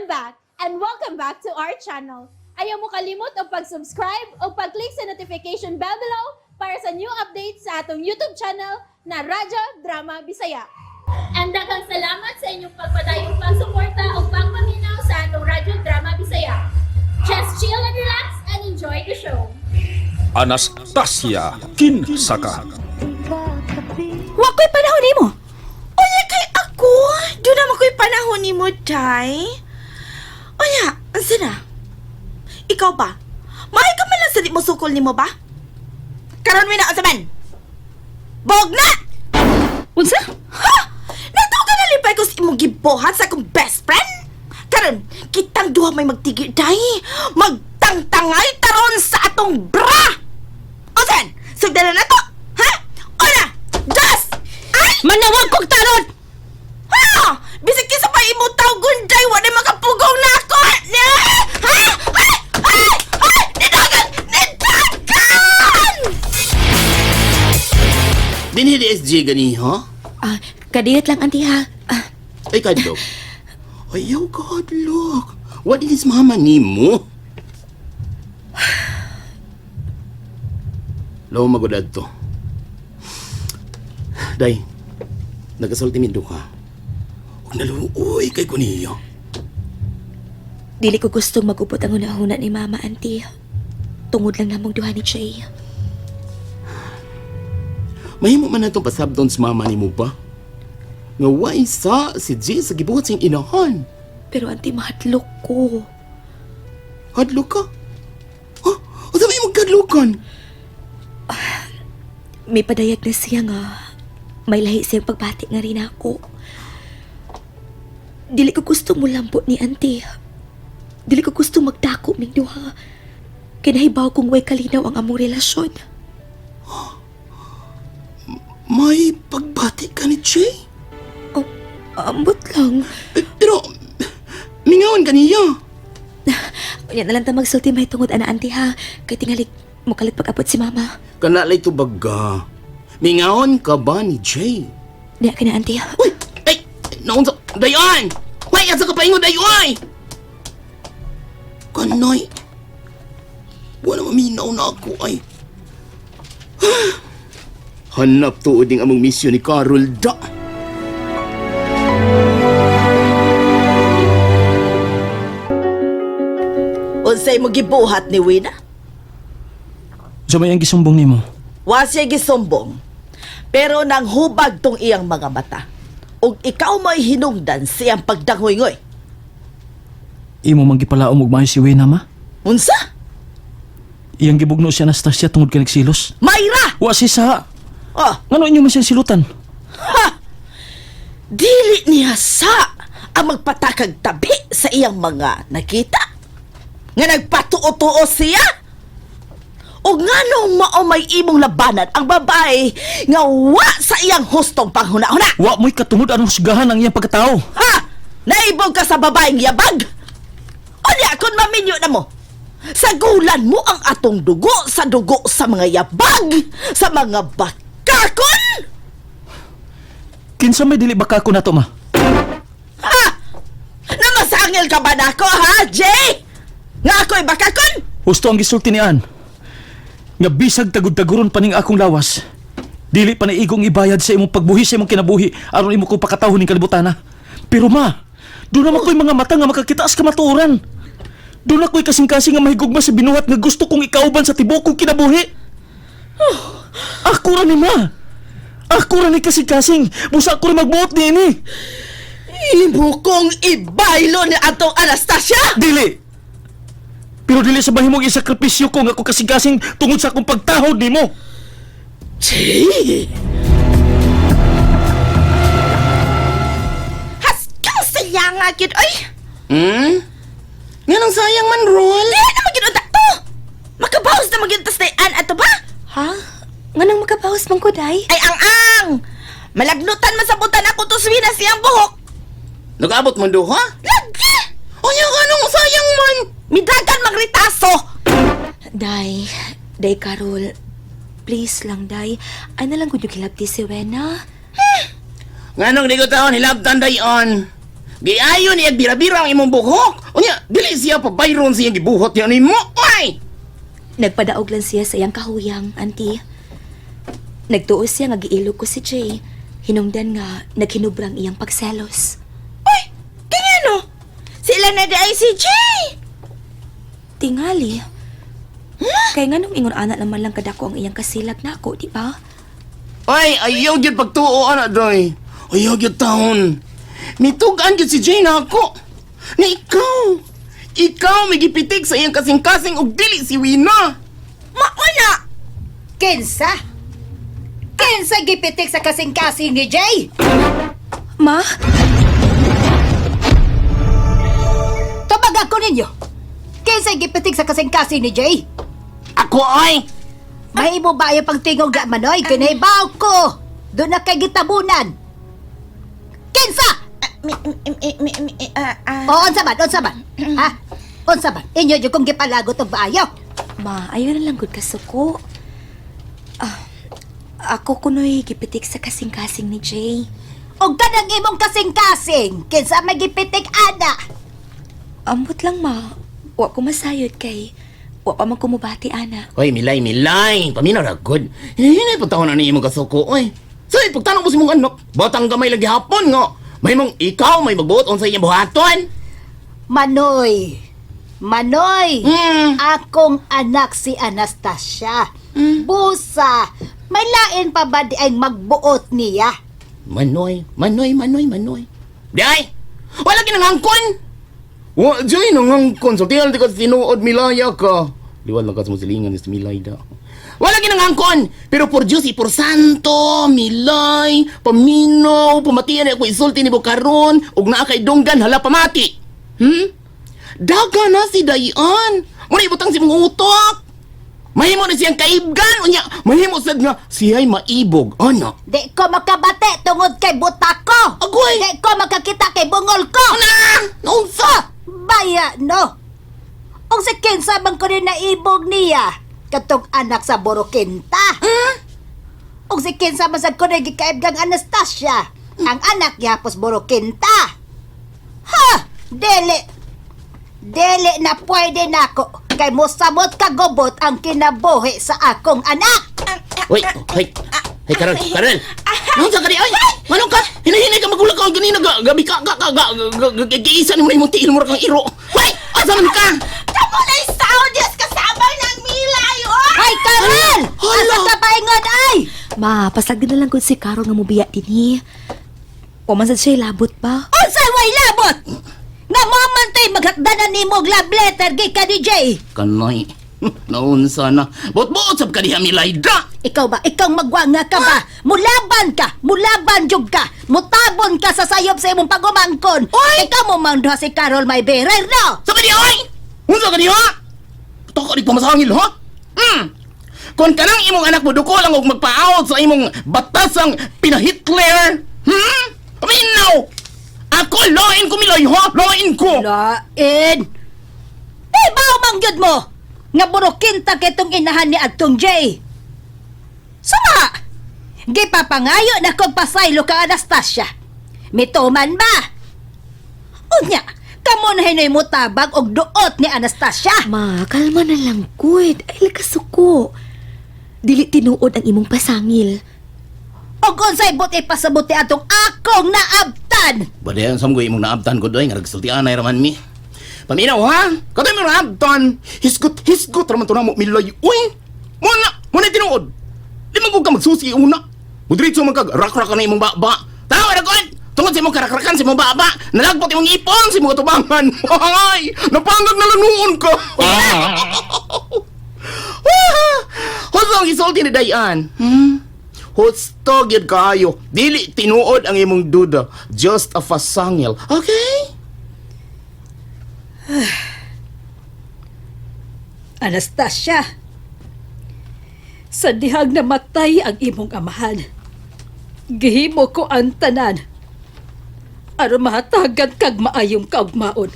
back and welcome back to our channel. Ayaw mo kalimot o pag-subscribe o pag-click sa notification bell below para sa new updates sa atong YouTube channel na Radyo Drama Bisaya. And daghang salamat sa inyong pagpadayong pagsuporta o pagpaminaw sa atong Radyo Drama Bisaya. Just chill and relax and enjoy the show. Anastasya Kinsaka. Wako'y panahon ni mo. Oya kay ako. Doon naman ko'y panahon ni mo, Day. Oya, ansa na? Ikaw ba? Mahay ka man lang sa di mo sukol ni mo ba? Karon mo na ang saman. Bog na! Unsa? Ha? Nato ka nalipay ko sa imong gibuhat sa akong best friend? Karon, kitang duha may magtigi, Day. Magtangtangay taron sa atong bra! Osan, sugdala na to! Ha? Ona! Just! Ay! Manawag kong taron! Ha! Bisig kisa pa imo tawgon, Day, wala makapugong na ako! Ha? Ay! Ay! Ay! Nidagan! Nidagan! Dinhi di SG gani, ha? Kadiyat lang, auntie, ha? Ay, kadlok. Ayaw, kadlok. What is mama ni mo? Lawa magudad to. Day, nagasulti mi duha. Huwag naluoy kay ko niya. Dili ko gustong magupot ang hunahuna ni mama, auntie. Tungod lang namong duha ni Jay. Mahimo man natong pasabdon sa mama ni mo ba? Nga way si Jay sa gibuhat siyang inahan. Pero auntie, mahadlok ko. Hadlok ka? Ha? O sabi mo kadlokan? May padayag na siya nga. May lahi siyang pagbati nga rin ako. Dili ko gusto mo lambot ni auntie. Dili ko gusto magdako ming duha. Kinahibaw kong way kalinaw ang among relasyon. May pagbati ka ni Jay? Oh, ambot lang. Pero, mingawan ka niya. Yan na lang ta magsulti may tungod ana auntie ha. Kay tingali mukalit pag-abot si mama. Kanalay to baga. Mingawan ka ba ni Jay? Diya ka na auntie ha. Uy! Ay! Naunsa! Dayan! May asa ka pa ingon, Dayoy! Kanay! Wala maminaw na ako ay. Hanap tuod ang among misyon ni Carol da. Unsay mo gibuhat ni Wina? Sa may ang gisumbong nimo. Wa siya gisumbong. Pero nang hubag tong iyang mga mata. Ug ikaw may hinungdan siyang pagdangoy-ngoy. Imo man gipalaom og maayo si Wena, ma. Unsa? Iyang gibugno si Anastasya tungod kay nagsilos. Mayra! Wa si sa. Oh, Ngano inyo man siya silutan? ha! Dili niya sa ang magpatakag tabi sa iyang mga nakita. Nga nagpatuo-tuo siya. O nganong mao may imong labanan ang babae nga wa sa iyang hustong panghuna-huna. Wa mo'y katungod anong husgahan ang iyang pagkatao. Ha! Naibog ka sa babaeng yabag? O niya, kung maminyo na mo, sagulan mo ang atong dugo sa mga yabag, sa mga bakakon? Kinsa may dili baka ko nato, ma? Ha? Namasangil ka ba nako, ha, Jay? Nga ako'y bakakon? Husto ang gisulti ni Ann. Nga bisag tagud-taguron pa ning akong lawas. Dili pa na igong ibayad sa imong pagbuhi sa imong kinabuhi aron imo ko pakatahon ning kalibutana. Pero ma, doon naman ko'y mga mata nga makakitaas ka matuoran. Doon ako'y kasing-kasing nga mahigugma sa binuhat nga gusto kong ikauban sa tibok kong kinabuhi. Ako ra ni ma. Ako ra ni kasing-kasing. Busa ako rin magbuot ni ini. Imo kong ibaylo ni atong Anastasya? Dili. Pero dili sa mahimong isakripisyo ko nga ako kasing-kasing tungod sa akong pagtahod ni mo. Jay! Haskang saya nga, kid. Ay! Nga nang sayang man, Rol. Di na maginunta to! Makabawas na magintas na yan, ato ba? Ha? Nganong makabahos man ko, Day? Ay, ang! Malagnutan masabutan ako to swina siyang buhok! Nag-abot man do, ha? Lagi! O nga nung sayang man. Midagan magritaso! Day, Carol. Please lang, Day. Ay na lang kung yung kilabti si Wena. Nga nung di ko taon, hilabtan dayon. Giayon niya bira-bira ang imong buhok. Unya, dili siya pa bayron siya gibuhot niya nimo. Ay! Nagpadaog lang siya sa iyang kahuyang, auntie. Nagtuos siya nga giilog ko si Jay. Hinungdan nga naghinubrang iyang pagselos. Uy! Kingano? Sila na di ay si Jay! Tingali. Kaya nga nung ingon anak naman lang kadako ang iyang kasilag na ako, di ba? Ay, ayaw gyud pagtuo ana doy. Ayaw gyud taon. Mitugan gyud si Jane ako. Ni ikaw. Ikaw may gipitik sa iyang kasing-kasing ug dili si Wina. Mauna! Kinsa? Kinsa gipitik sa kasing-kasing ni Jay? Ma? Tabag ako ninyo. Kinsa gipitik sa kasing-kasing ni Jay? Ako ay. Mahimo ba yung pagtingog di manoy? Kinahibaw ko. Doon na kay gitabunan. Kinsa? O, unsa man? Ha? Unsa man? Inyo yung kung gipalagot og baayo. Ma, ayaw na lang gud kasuko. Ako kuno'y gipitik sa kasing-kasing ni Jay. Og kanang imong kasing-kasing. Kinsa may gipitik ana? Ambot lang, ma. Wa ko masayod kay wa pa man kumubati, ana. Oy, milay. Paminaw ra good. Hinay pagtawon na ni imong kasuko, oy. Say, pagtanong mo sa imong anak, batang gamay lagi hapon nga. May mong ikaw may magbuot on sa iyang buhaton. Manoy. Hmm. Akong anak si Anastasya. Busa. May lain pa ba di ay magbuot niya? Manoy. Day! Wala kinangangkon! Wa, Jay, nangangkon. So, tiyal di ka tinuod milaya ka. Liwal lang ka sa musilingan ni Milay da. Wala kinangangkon! Pero por Diyos, por Santo, Milay, paminaw, pamatiyan ako isulti ni Bukaron, ug naa kay donggan, hala pamati. Daga na si Dayan. Muna ibutang si mong utok. Mahimo na siyang kaibgan. Unya, mahimo sad nga siya'y maibog. Ano? Di ko makabate tungod kay butako. Agoy! Di ko makakita kay bungol ko. Ana! Naunsa? Baya, no? Ang si Kinsa bang ko rin naibog niya? Katong anak sa Borokinta. Ang si Kinsa man sad ko rin gikaibgang Anastasya. Ang anak niya pos Borokinta. Ha! Dili na pwede nako. Kay mosamot kagubot ang kinabuhi sa akong anak. Uy, hey, Karel. Naunsa ka di, ay? Manong ka? Hinahinay ka magulang ka ganina. Gabi ka, giisan mo na yung tiil mo kang iro. Uy, asa man ka? Kamu na Saudias kasama ng Milay, Ay, Karel! Asa ka paingon, ay? Ma, pasagdi na lang gud si Carol nga mubiya dinhi. O man sad siya labot ba? Unsay way labot? Nga mamantay maghatdanan nimo og love letter gikan ni Jay. Kanay, naunsa na. Bot-bot sab ka diha Milayda. Ikaw ba? Ikaw magwanga ka ba? Mulaban jug ka. Mutabon ka sa sayop sa imong pagumangkon. Ikaw mo mandha si Carol may berer, no? Sa di, oy! Unsa ka diha? Taka di pamasangil, ha? Kung kanang imong anak mo duko lang og magpaawat sa imong batasang pina-Hitler, Paminaw! Ako, lain ko Milay, ha? Lain ko! Lain. Ibaw mangyod mo. Nga burukinta kitong inahan ni Adtong Jay. Sama! Gipapangayo na kong pasaylo ka Anastasya. Mituman ba? Unya, kamo na hinoy mo tabag og duot ni Anastasya. Ma, kalma na lang gud. Ay kasuko. Dili tinuod ang imong pasangil. Og unsay bot ipasabot ni atong akong naabtan. Badayan samgoy imong naabtan ko doy nga nagsultian na raman mi. Paminaw ha? Katoy mo naabtan. Hisgot raman to na mo Milay. Uy! Muna tinuod. Di man ka magsusi una. Mudritso man kag rak-rak na imong baba. Tawa na god. Tungod sa imong karak-rakan sa imong baba, nalagpot imong ipon sa imong katubangan. Ay! Napangag na lanuon ko. Hosong isulti ni Dayan. Husto gyud kaayo. Dili tinuod ang imong duda. Just a fasangil. Okay? Anastasya, sa dihag namatay ang imong amahan, gihimo ko ang tanan aron mahatagan kag maayong kaugmaon.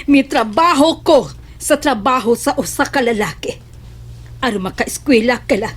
Mitrabaho ko sa trabaho sa usa ka lalaki aron makaeskwela ka lang.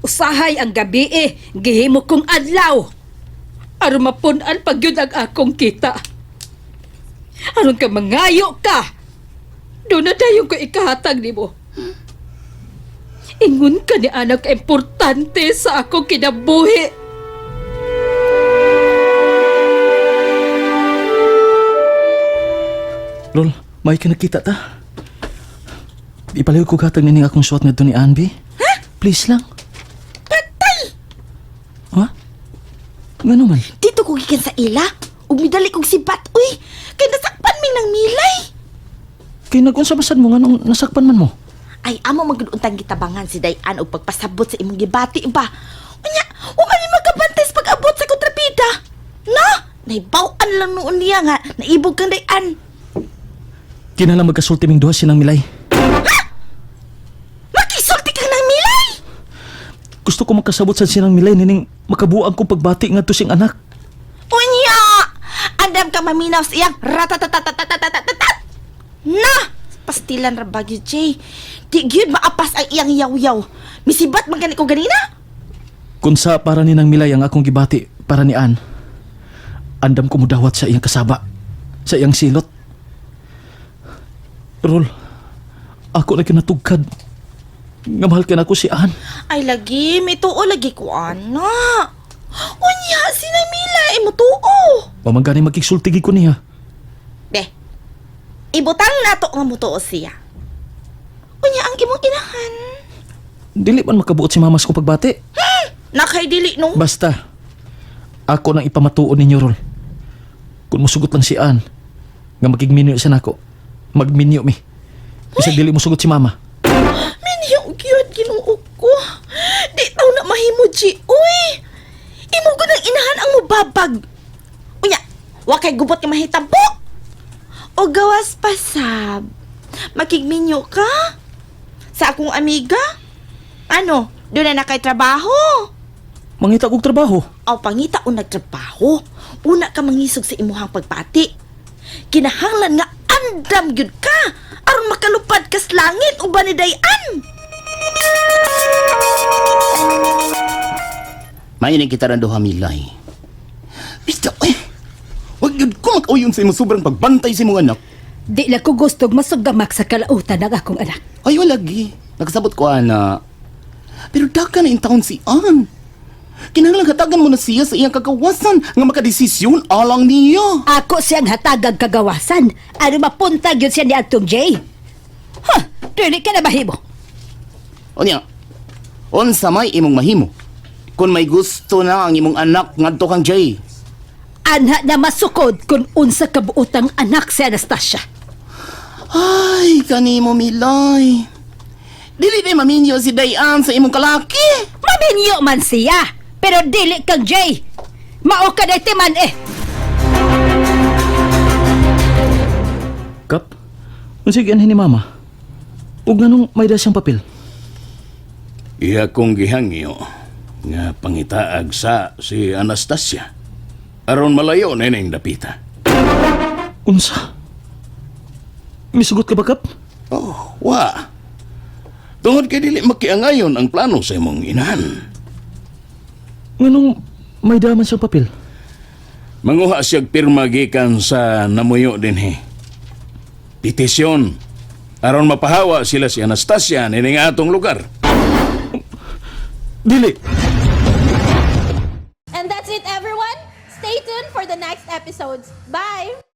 Usahay ang gabi gihimo kong adlaw aron mapunan pag yun ang akong kita. Aron ka mangayo ka. Doon na dayon ko ikahatag ni mo. Ingon ka ni anak ka importante sa akong kinabuhi. Lol, may ka nakita ta? Ipalayo ko katag nining akong suot nga ni Anby. Ha? Please lang. Patay! Ha? Nga naman. Dito ko gikan sa ila. Ug midali kog sibat, uy. Kay nasakpan mi ng milay. Kay nag-unsa-basad mo nga nung nasakpan man mo. Ay, amo magduntang gitabangan si Dayan og pagpasabot sa imong gibati ba. Unya, wa man ni magabantes pag-abot sa kontrabida. No? Naibaw-an lang noon niya nga. Naibog kang Dayan. Kinalang magkasulti ming duha sinang milay. Makisulti kang ng milay! Gusto ko magkasabot sa sinang milay nining makabuang kong pagbati nga to sing anak. Unya! Andam ka maminaw sa iyang ratatatatatatatatatat! Na! Pastilan ra bagyo, Jay. Di gyud maapas ang iyang yaw-yaw. Misibat man gani ko ganina? Kung sa para ni nang milay ang akong gibati para ni Ann, andam ko mudawat sa iyang kasaba, sa iyang silot. Rol, ako na kinatugkad. Nga mahal ka na ako si Ann. Ay, lagi. May tuo lagi ko, ana. Unya, sinamila. Imo tuo. Mamangganay magkiksultigi ko niya. Be, ibutang nato nga mo tuo siya. Unya, ang imong inahan. Dili man makabuot si mamas ko pagbati. Nakay dili, no? Basta, ako nang ipamatuon ninyo, Rol. Kung musugot lang si Ann, nga magigminyo siya nako, magminyo mi. Bisag dili musugot si mama. Miniyong gyud ginuog ko. Di taw na mahimo, G. Uy! Imo ko nang inahan ang mubabag. Unya, wakay gubot ka mahitabo. O gawas pasab. Makigminyo ka? Sa akong amiga? Ano, doon na kay trabaho? Mangita kong trabaho. Aw pangita o nagtrabaho. Una ka mangisog sa imuhang pagpati. Kinahanglan nga andam gyud ka aron makalupad kas langit uban ni Dayan. Mayinig kita rin duha milay. Bista, wag yun ko mag-uyon sa imo sobrang pagbantay sa imong anak. Di lang ko gustong masugamak sa kalautan ng akong anak. Ay, walagi. Nagsabot ko, ana. Pero daga na yung taon si Ann. Kinahanglang hatagan mo na siya sa iyang kagawasan nga makadesisyon alang niya. Ako siyang hatagag kagawasan. Ano mapuntag yun siya ni Atong Jay? Ha? Dili ka na mahimo. O niya, unsa may imong mahimo? Kung may gusto na ang imong anak ngadto kang Jay. Anha na masukod kung unsa kabuotang anak si Anastasya. Ay, kanimo milay. Dili na maminyo si Dayan sa imong kalaki. Maminyo man siya, pero dili kang Jay. Mao ka na timan eh. Kap, unsig anhin ni mama. Ug nganong may da siyang papel. Iya kong gihangyo nga pangitaag sa si Anastasya. Aron malayo na ning dapita. Unsa? Misugot ka ba, Kap? Oh, wa. Tungod kay dili makiangayon ang plano sa imong inahan. Nganong may daman siyang papel? Manguha siyag pirma gikan sa namuyo dinhi. Petisyon aron mapahawa sila si Anastasya nining atong lugar. Dili. And that's it, everyone. Stay tuned for the next episodes. Bye!